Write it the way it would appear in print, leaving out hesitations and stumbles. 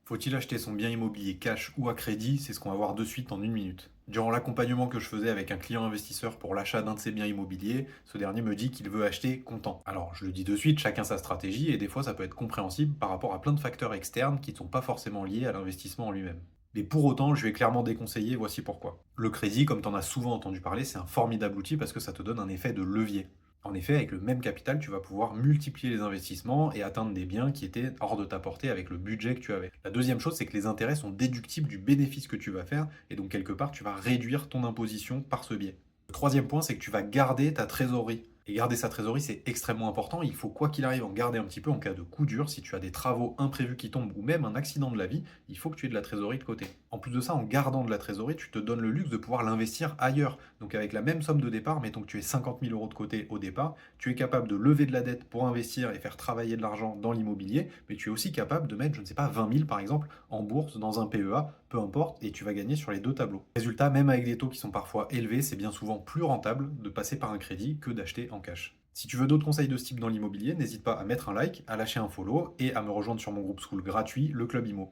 Faut-il acheter son bien immobilier cash ou à crédit? C'est ce qu'on va voir de suite en une minute. Durant l'accompagnement que je faisais avec un client investisseur pour l'achat d'un de ses biens immobiliers, ce dernier me dit qu'il veut acheter comptant. Alors, je le dis de suite, chacun sa stratégie et des fois ça peut être compréhensible par rapport à plein de facteurs externes qui ne sont pas forcément liés à l'investissement en lui-même. Mais pour autant, je vais clairement déconseiller, voici pourquoi. Le crédit, comme tu en as souvent entendu parler, c'est un formidable outil parce que ça te donne un effet de levier. En effet, avec le même capital, tu vas pouvoir multiplier les investissements et atteindre des biens qui étaient hors de ta portée avec le budget que tu avais. La deuxième chose, c'est que les intérêts sont déductibles du bénéfice que tu vas faire et donc quelque part, tu vas réduire ton imposition par ce biais. Le troisième point, c'est que tu vas garder ta trésorerie. Et garder sa trésorerie, c'est extrêmement important. Il faut, quoi qu'il arrive, en garder un petit peu en cas de coup dur. Si tu as des travaux imprévus qui tombent ou même un accident de la vie, il faut que tu aies de la trésorerie de côté. En plus de ça, en gardant de la trésorerie, tu te donnes le luxe de pouvoir l'investir ailleurs. Donc avec la même somme de départ, mettons que tu aies 50 000 euros de côté au départ, tu es capable de lever de la dette pour investir et faire travailler de l'argent dans l'immobilier, mais tu es aussi capable de mettre, je ne sais pas, 20 000 par exemple en bourse, dans un PEA, peu importe, et tu vas gagner sur les deux tableaux. Résultat, même avec des taux qui sont parfois élevés, c'est bien souvent plus rentable de passer par un crédit que d'acheter en cash. Si tu veux d'autres conseils de ce type dans l'immobilier, n'hésite pas à mettre un like, à lâcher un follow et à me rejoindre sur mon groupe School gratuit, le Club Imo.